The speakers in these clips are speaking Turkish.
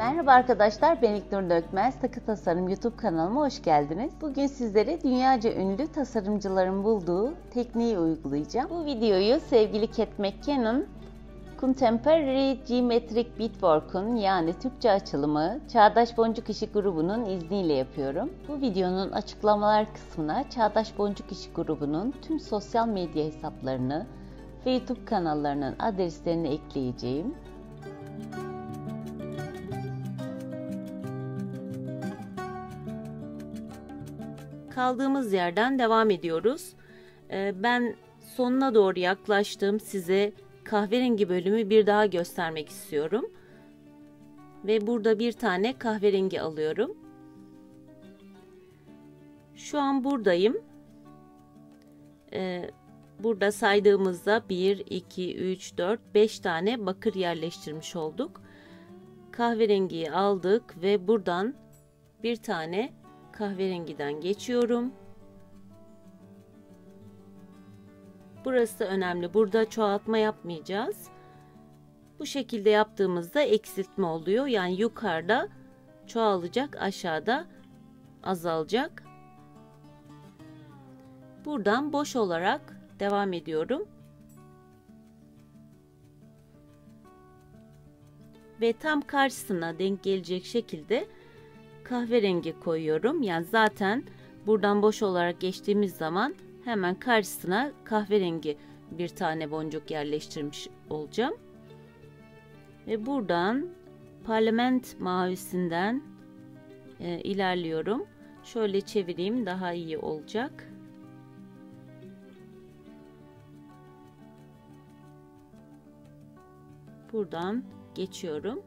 Merhaba arkadaşlar, ben İlknur Dökmez. Takı Tasarım YouTube kanalıma hoş geldiniz. Bugün sizlere dünyaca ünlü tasarımcıların bulduğu tekniği uygulayacağım. Bu videoyu sevgili Cat McKinnon, Contemporary Geometric Beadwork'un yani Türkçe açılımı Çağdaş Boncuk İşi grubunun izniyle yapıyorum. Bu videonun açıklamalar kısmına Çağdaş Boncuk İşi grubunun tüm sosyal medya hesaplarını ve YouTube kanallarının adreslerini ekleyeceğim. Kaldığımız yerden devam ediyoruz. Ben sonuna doğru yaklaştım. Size kahverengi bölümü bir daha göstermek istiyorum. Ve burada bir tane kahverengi alıyorum. Şu an buradayım. Burada saydığımızda 1, 2, 3, 4, 5 tane bakır yerleştirmiş olduk. Kahverengiyi aldık ve buradan bir tane kahverengiden geçiyorum. Burası da önemli. Burada çoğaltma yapmayacağız. Bu şekilde yaptığımızda eksiltme oluyor. Yani yukarıda çoğalacak, aşağıda azalacak. Buradan boş olarak devam ediyorum. Ve tam karşısına denk gelecek şekilde kahverengi koyuyorum. Yani zaten buradan boş olarak geçtiğimiz zaman hemen karşısına kahverengi bir tane boncuk yerleştirmiş olacağım. Ve buradan parlament mavisinden ilerliyorum. Şöyle çevireyim, daha iyi olacak. Buradan geçiyorum.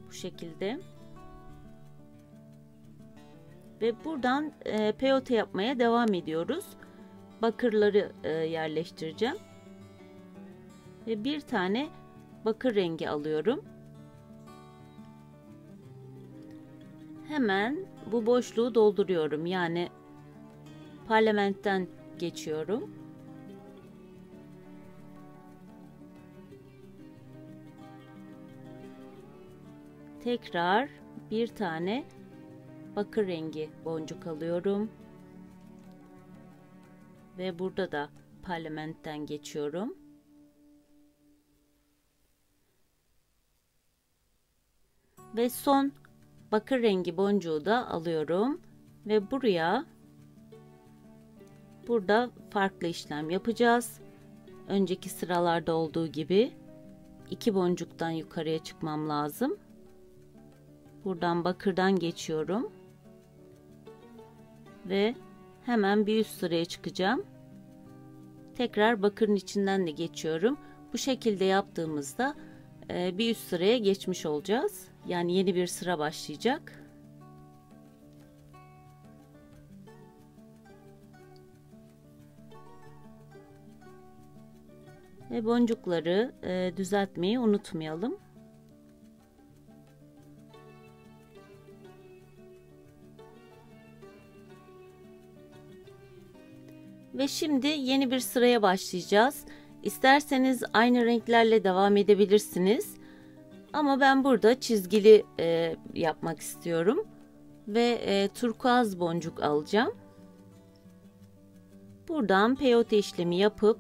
Bu şekilde. Ve buradan peyote yapmaya devam ediyoruz. Bakırları yerleştireceğim. Ve bir tane bakır rengi alıyorum. Hemen bu boşluğu dolduruyorum. Yani parlamentten geçiyorum. Tekrar bir tane bakır rengi boncuk alıyorum. Ve burada da parlamentten geçiyorum. Ve son bakır rengi boncuğu da alıyorum. Ve burada farklı işlem yapacağız. Önceki sıralarda olduğu gibi 2 boncuktan yukarıya çıkmam lazım. Buradan bakırdan geçiyorum. Ve hemen bir üst sıraya çıkacağım. Tekrar bakırın içinden de geçiyorum. Bu şekilde yaptığımızda bir üst sıraya geçmiş olacağız. Yani yeni bir sıra başlayacak. Ve boncukları düzeltmeyi unutmayalım. Ve şimdi yeni bir sıraya başlayacağız. İsterseniz aynı renklerle devam edebilirsiniz. Ama ben burada çizgili yapmak istiyorum. Ve turkuaz boncuk alacağım. Buradan peyote işlemi yapıp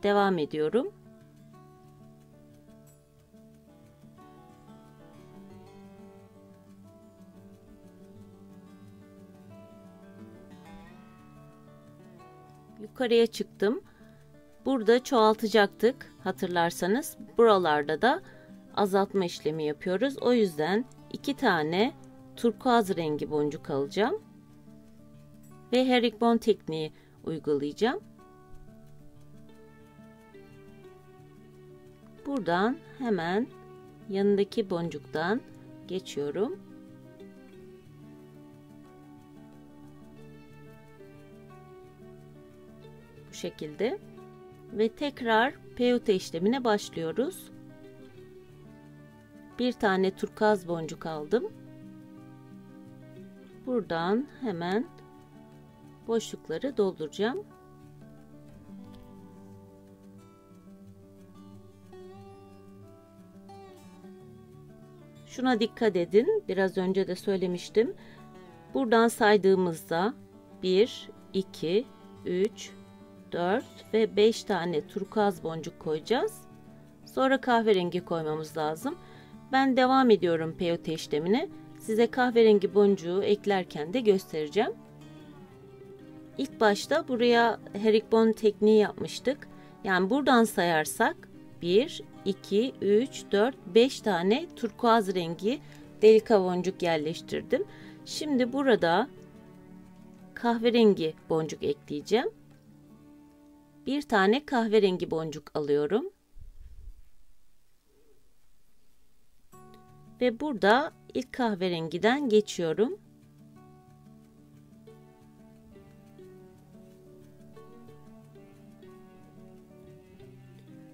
devam ediyorum. Yukarıya çıktım. Burada çoğaltacaktık hatırlarsanız. Buralarda da azaltma işlemi yapıyoruz. O yüzden 2 tane turkuaz rengi boncuk alacağım. Ve herringbone tekniği uygulayacağım. Buradan hemen yanındaki boncuktan geçiyorum. Bu şekilde. Ve tekrar peyote işlemine başlıyoruz. Bir tane turkuaz boncuk aldım. Buradan hemen boşlukları dolduracağım. Şuna dikkat edin. Biraz önce de söylemiştim. Buradan saydığımızda 1, 2, 3, 4 ve 5 tane turkuaz boncuk koyacağız. Sonra kahverengi koymamız lazım. Ben devam ediyorum peyote işlemine. Size kahverengi boncuğu eklerken de göstereceğim. İlk başta buraya herikbon tekniği yapmıştık. Yani buradan sayarsak 1, 2, 3, 4, 5 tane turkuaz rengi delika boncuk yerleştirdim. Şimdi burada kahverengi boncuk ekleyeceğim. Bir tane kahverengi boncuk alıyorum. Ve burada ilk kahverengiden geçiyorum.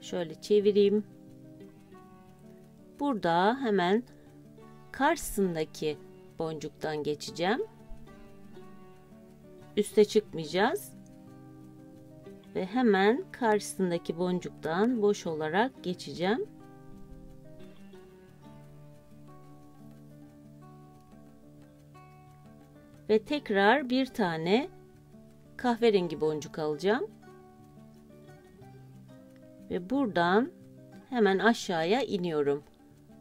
Şöyle çevireyim. Burada hemen karşısındaki boncuktan geçeceğim. Üste çıkmayacağız. Ve hemen karşısındaki boncuktan boş olarak geçeceğim. Ve tekrar bir tane kahverengi boncuk alacağım. Ve buradan hemen aşağıya iniyorum.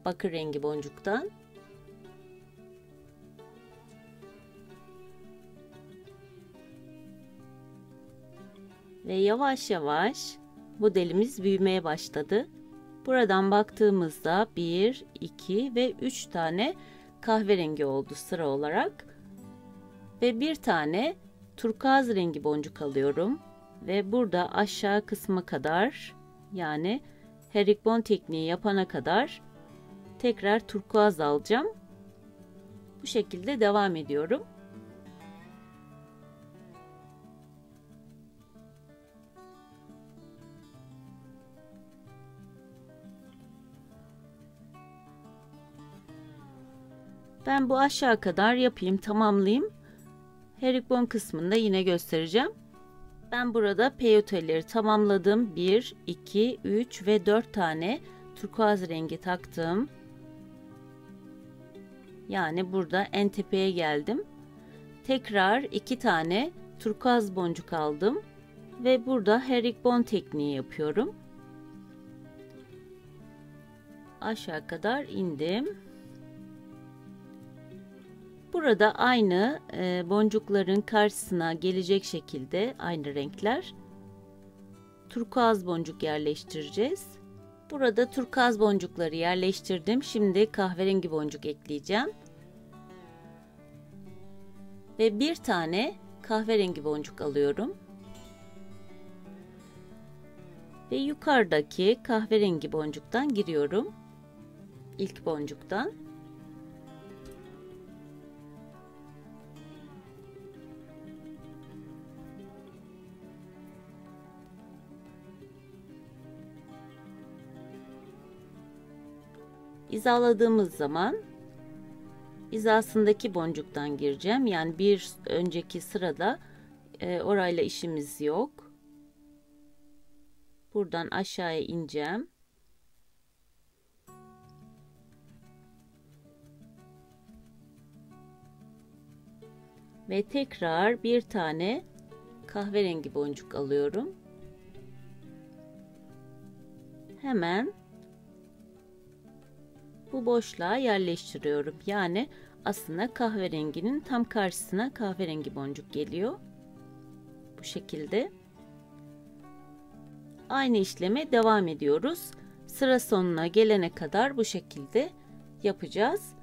Bakır rengi boncuktan. Ve yavaş yavaş modelimiz büyümeye başladı. Buradan baktığımızda 1, 2 ve 3 tane kahverengi oldu sıra olarak. Ve bir tane turkuaz rengi boncuk alıyorum. Ve burada aşağı kısma kadar, yani herikbon tekniği yapana kadar tekrar turkuaz alacağım. Bu şekilde devam ediyorum. Ben bu aşağı kadar yapayım, tamamlayayım. Herikbon kısmında yine göstereceğim. Ben burada peyoteleri tamamladım. 1, 2, 3 ve 4 tane turkuaz rengi taktım. Yani burada en tepeye geldim. Tekrar 2 tane turkuaz boncuk aldım. Ve burada herikbon tekniği yapıyorum. Aşağı kadar indim. Burada aynı boncukların karşısına gelecek şekilde aynı renkler turkuaz boncuk yerleştireceğiz. Burada turkuaz boncukları yerleştirdim. Şimdi kahverengi boncuk ekleyeceğim. Ve bir tane kahverengi boncuk alıyorum. Ve yukarıdaki kahverengi boncuktan giriyorum. İlk boncuktan. Hizaladığımız zaman hizasındaki boncuktan gireceğim. Yani bir önceki sırada orayla işimiz yok. Buradan aşağıya ineceğim. Ve tekrar bir tane kahverengi boncuk alıyorum. Hemen bu boşluğa yerleştiriyorum. Yani aslında kahverenginin tam karşısına kahverengi boncuk geliyor. Bu şekilde. Aynı işleme devam ediyoruz. Sıra sonuna gelene kadar bu şekilde yapacağız.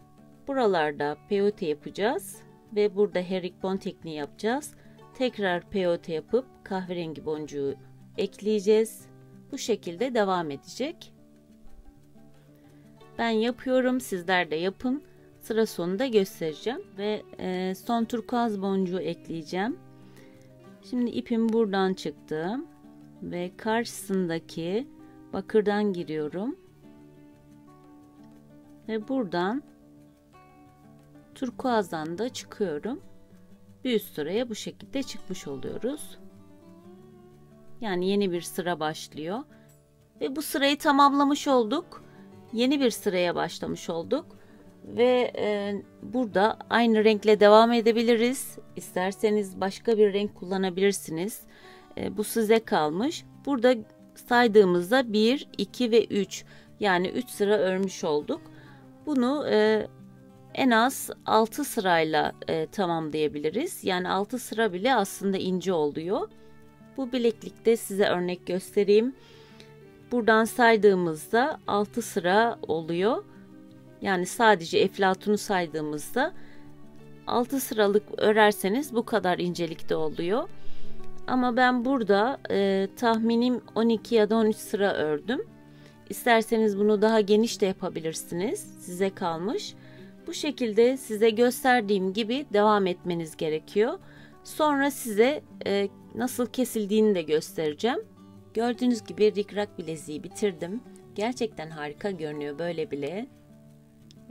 Buralarda peyote yapacağız. Ve burada herikbon tekniği yapacağız. Tekrar peyote yapıp kahverengi boncuğu ekleyeceğiz. Bu şekilde devam edecek. Ben yapıyorum, sizler de yapın. Sıra sonunda göstereceğim ve son turkuaz boncuğu ekleyeceğim. Şimdi ipim buradan çıktı ve karşısındaki bakırdan giriyorum. Ve buradan turkuazdan da çıkıyorum. Bir üst sıraya bu şekilde çıkmış oluyoruz. Yani yeni bir sıra başlıyor. Ve bu sırayı tamamlamış olduk. Yeni bir sıraya başlamış olduk. Ve burada aynı renkle devam edebiliriz. İsterseniz başka bir renk kullanabilirsiniz. Bu size kalmış. Burada saydığımızda 1, 2 ve 3, yani 3 sıra örmüş olduk. Bunu en az 6 sırayla tamamlayabiliriz. Yani 6 sıra bile aslında ince oluyor. Bu bileklikte size örnek göstereyim. Buradan saydığımızda 6 sıra oluyor. Yani sadece eflatunu saydığımızda 6 sıralık örerseniz bu kadar incelikte oluyor. Ama ben burada tahminim 12 ya da 13 sıra ördüm. İsterseniz bunu daha geniş de yapabilirsiniz. Size kalmış. Bu şekilde size gösterdiğim gibi devam etmeniz gerekiyor. Sonra size nasıl kesildiğini de göstereceğim. Gördüğünüz gibi rikrak bileziği bitirdim. Gerçekten harika görünüyor böyle bile.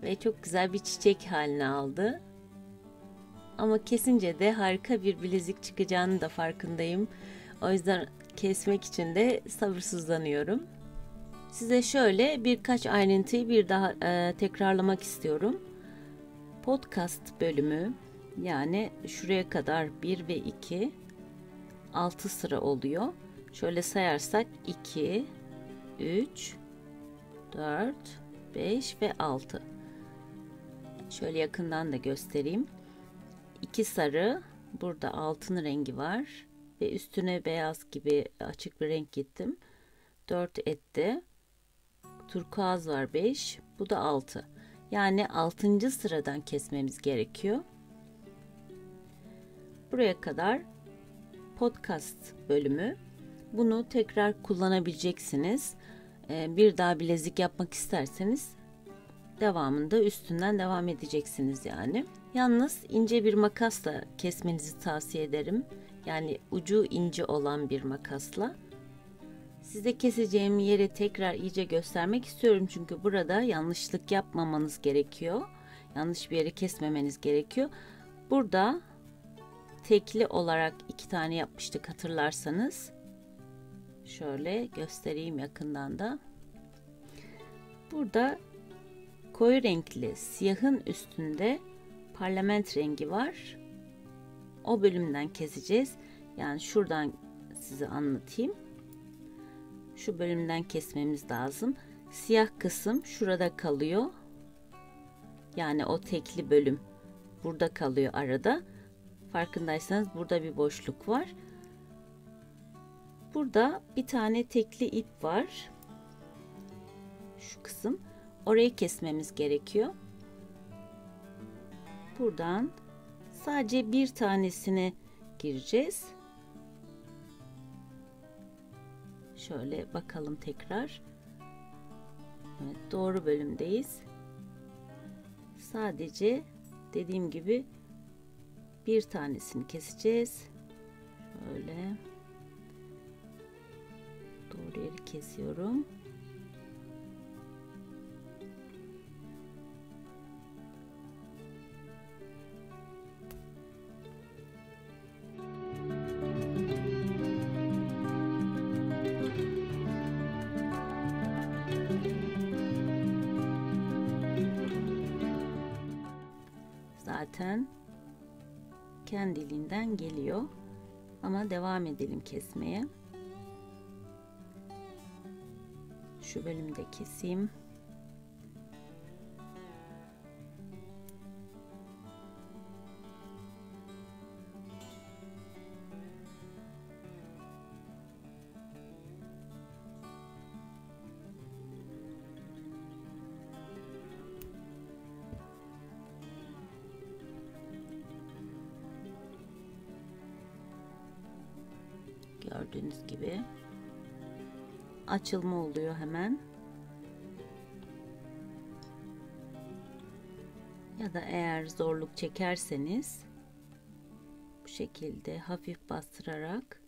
Ve çok güzel bir çiçek haline aldı. Ama kesince de harika bir bilezik çıkacağını da farkındayım. O yüzden kesmek için de sabırsızlanıyorum. Size şöyle birkaç ayrıntıyı bir daha tekrarlamak istiyorum. Podcast bölümü, yani şuraya kadar 1 ve 2, 6 sıra oluyor. Şöyle sayarsak 2, 3, 4, 5 ve 6. Şöyle yakından da göstereyim. 2 sarı, burada altın rengi var ve üstüne beyaz gibi açık bir renk gittim. 4 etti. Turkuaz var 5, bu da 6. Yani 6. sıradan kesmemiz gerekiyor. Buraya kadar podcast bölümü. Bunu tekrar kullanabileceksiniz. Bir daha bilezik yapmak isterseniz devamında üstünden devam edeceksiniz yani. Yalnız ince bir makasla kesmenizi tavsiye ederim. Yani ucu ince olan bir makasla. Size keseceğim yeri tekrar iyice göstermek istiyorum. Çünkü burada yanlışlık yapmamanız gerekiyor. Yanlış bir yeri kesmemeniz gerekiyor. Burada tekli olarak 2 tane yapmıştık hatırlarsanız. Şöyle göstereyim yakından da. Burada koyu renkli siyahın üstünde parlament rengi var. O bölümden keseceğiz. Yani şuradan size anlatayım. Şu bölümden kesmemiz lazım. Siyah kısım şurada kalıyor. Yani o tekli bölüm burada kalıyor arada. Farkındaysanız burada bir boşluk var. Burada bir tane tekli ip var. Şu kısım. Orayı kesmemiz gerekiyor. Buradan sadece bir tanesine gireceğiz. Şöyle bakalım tekrar. Evet, doğru bölümdeyiz. Sadece dediğim gibi bir tanesini keseceğiz. Şöyle doğru yeri kesiyorum. Zaten kendiliğinden geliyor. Ama devam edelim kesmeye. Şu bölümde keseyim. Gördüğünüz gibi açılma oluyor hemen. Ya da eğer zorluk çekerseniz bu şekilde hafif bastırarak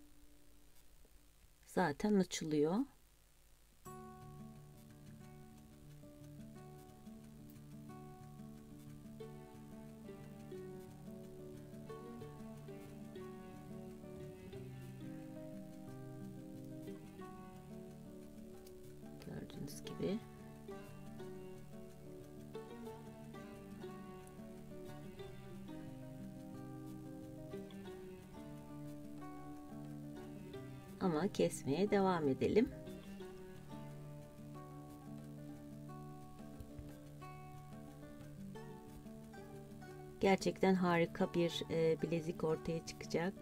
zaten açılıyor. Gördüğünüz gibi. ama kesmeye devam edelim. Gerçekten harika bir bilezik ortaya çıkacak.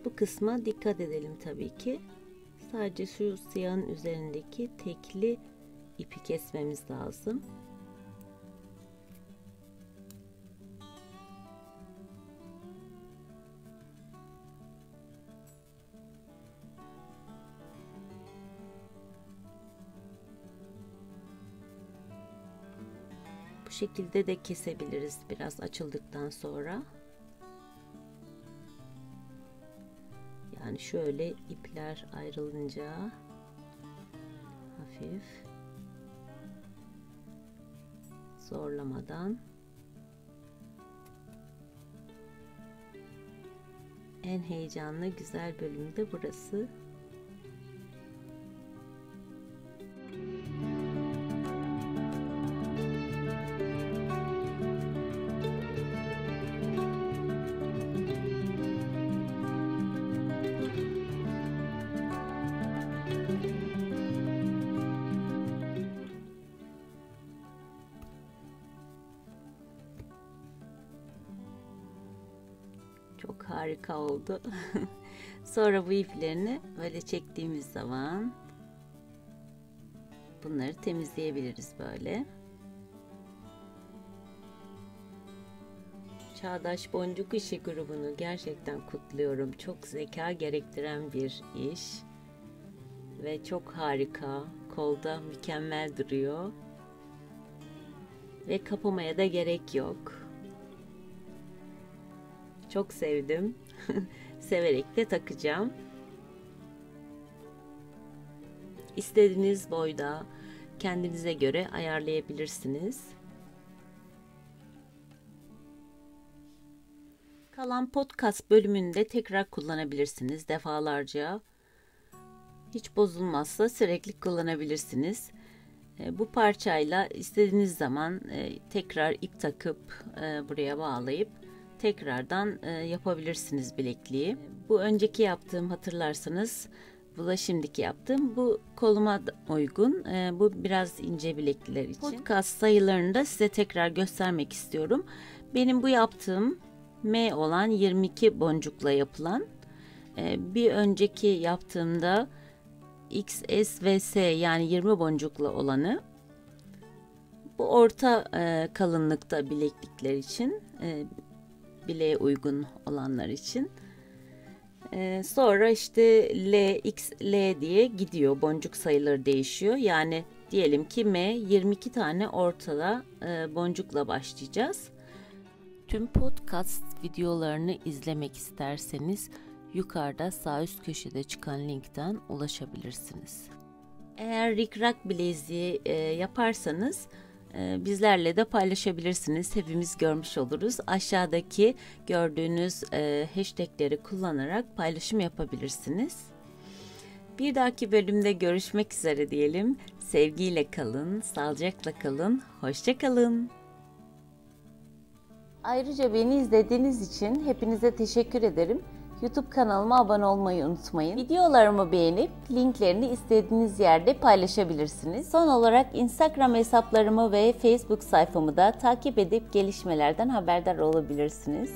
Bu kısma dikkat edelim tabii ki. Sadece şu siyahın üzerindeki tekli ipi kesmemiz lazım. Bu şekilde de kesebiliriz biraz açıldıktan sonra. Yani şöyle ipler ayrılınca hafif zorlamadan en heyecanlı güzel bölümü de burası. Çok harika oldu. Sonra bu iplerini böyle çektiğimiz zaman bunları temizleyebiliriz böyle. Çağdaş Boncuk İşi grubunu gerçekten kutluyorum. Çok zeka gerektiren bir iş ve çok harika. Kolda mükemmel duruyor ve kapamaya da gerek yok. Çok sevdim. Severek de takacağım. İstediğiniz boyda kendinize göre ayarlayabilirsiniz. Kalan podcast bölümünde tekrar kullanabilirsiniz defalarca. Hiç bozulmazsa sürekli kullanabilirsiniz. Bu parçayla istediğiniz zaman tekrar ip takıp buraya bağlayıp tekrardan yapabilirsiniz bilekliği. Bu önceki yaptığım, hatırlarsanız, bu da şimdiki yaptığım. Bu koluma uygun. Bu biraz ince bilekliler için. Podcast sayılarını da size tekrar göstermek istiyorum. Benim bu yaptığım M olan 22 boncukla yapılan. Bir önceki yaptığımda XS ve S yani 20 boncukla olanı. Bu orta kalınlıkta bileklikler için. Bileğe uygun olanlar için. Sonra işte L, X, L diye gidiyor. Boncuk sayıları değişiyor. Yani diyelim ki M 22 tane ortada boncukla başlayacağız. Tüm podcast videolarını izlemek isterseniz yukarıda sağ üst köşede çıkan linkten ulaşabilirsiniz. Eğer rikrak bileziği yaparsanız bizlerle de paylaşabilirsiniz. Hepimiz görmüş oluruz. Aşağıdaki gördüğünüz hashtagleri kullanarak paylaşım yapabilirsiniz. Bir dahaki bölümde görüşmek üzere diyelim. Sevgiyle kalın, sağlıcakla kalın, hoşça kalın. Ayrıca beni izlediğiniz için hepinize teşekkür ederim. YouTube kanalıma abone olmayı unutmayın. Videolarımı beğenip linklerini istediğiniz yerde paylaşabilirsiniz. Son olarak Instagram hesaplarımı ve Facebook sayfamı da takip edip gelişmelerden haberdar olabilirsiniz.